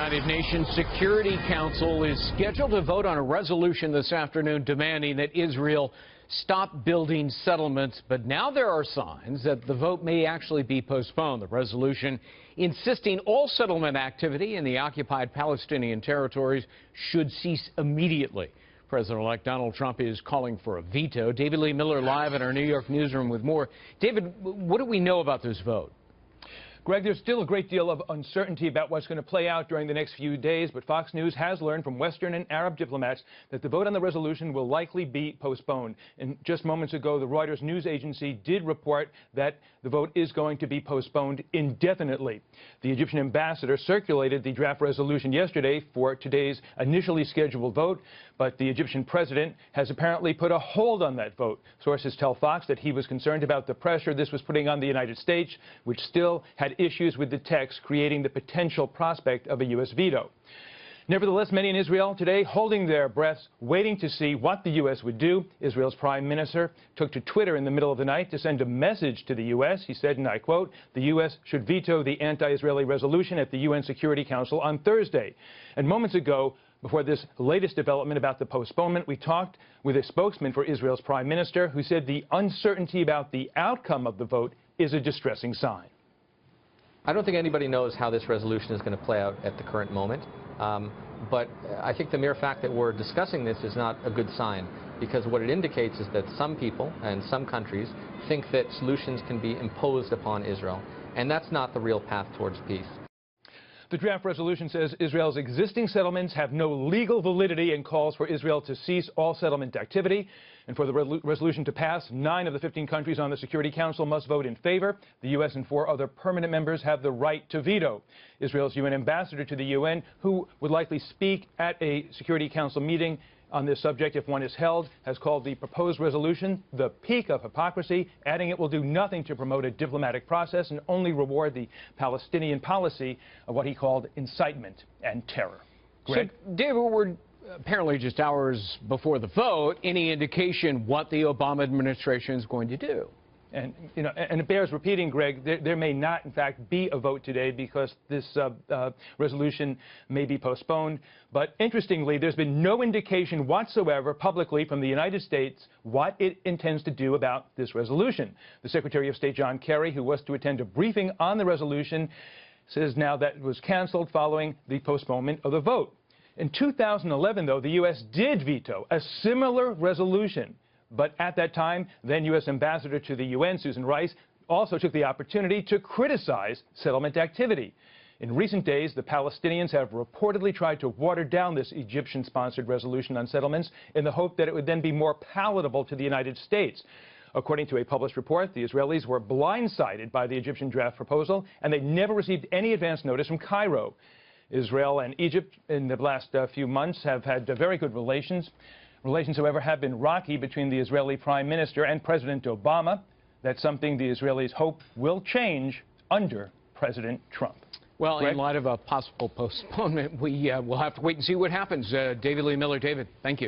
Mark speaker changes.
Speaker 1: United Nations Security Council is scheduled to vote on a resolution this afternoon demanding that Israel stop building settlements. But now there are signs that the vote may actually be postponed. The resolution insisting all settlement activity in the occupied Palestinian territories should cease immediately. President-elect Donald Trump is calling for a veto. David Lee Miller live in our New York newsroom with more. David, what do we know about this vote?
Speaker 2: Greg, there's still a great deal of uncertainty about what's going to play out during the next few days, but Fox News has learned from Western and Arab diplomats that the vote on the resolution will likely be postponed. And just moments ago, the Reuters news agency did report that the vote is going to be postponed indefinitely. The Egyptian ambassador circulated the draft resolution yesterday for today's initially scheduled vote, but the Egyptian president has apparently put a hold on that vote. Sources tell Fox that he was concerned about the pressure this was putting on the United States, which still had issues with the text, creating the potential prospect of a U.S. veto. Nevertheless, many in Israel today holding their breaths, waiting to see what the U.S. would do. Israel's prime minister took to Twitter in the middle of the night to send a message to the U.S. He said, and I quote, "The U.S. should veto the anti-Israeli resolution at the UN Security Council on Thursday." And moments ago, before this latest development about the postponement, we talked with a spokesman for Israel's prime minister who said the uncertainty about the outcome of the vote is a distressing sign.
Speaker 3: I don't think anybody knows how this resolution is going to play out at the current moment. But I think the mere fact that we're discussing this is not a good sign, because what it indicates is that some people and some countries think that solutions can be imposed upon Israel, and that's not the real path towards peace.
Speaker 2: The draft resolution says Israel's existing settlements have no legal validity and calls for Israel to cease all settlement activity. And for the resolution to pass, 9 of the 15 countries on the Security Council must vote in favor. The U.S. and 4 other permanent members have the right to veto. Israel's UN ambassador to the UN, who would likely speak at a Security Council meeting on this subject if one is held, has called the proposed resolution the peak of hypocrisy, adding it will do nothing to promote a diplomatic process and only reward the Palestinian policy of what he called incitement and terror. Greg?
Speaker 1: So, David, we're apparently just hours before the vote. Any indication what the Obama administration is going to do?
Speaker 2: And, you know, and it bears repeating, Greg, there may not, in fact, be a vote today because this resolution may be postponed. But interestingly, there's been no indication whatsoever publicly from the United States what it intends to do about this resolution. The Secretary of State, John Kerry, who was to attend a briefing on the resolution, says now that it was canceled following the postponement of the vote. In 2011, though, the U.S. did veto a similar resolution. But at that time, then U.S. Ambassador to the UN, Susan Rice, also took the opportunity to criticize settlement activity. In recent days, the Palestinians have reportedly tried to water down this Egyptian-sponsored resolution on settlements in the hope that it would then be more palatable to the United States. According to a published report, the Israelis were blindsided by the Egyptian draft proposal, and they never received any advance notice from Cairo. Israel and Egypt in the last few months have had very good relations. Relations, however, have been rocky between the Israeli Prime Minister and President Obama. That's something the Israelis hope will change under President Trump.
Speaker 1: Well,
Speaker 2: Greg?
Speaker 1: in light of a possible postponement, we will have to wait and see what happens. David Lee Miller. David, thank you.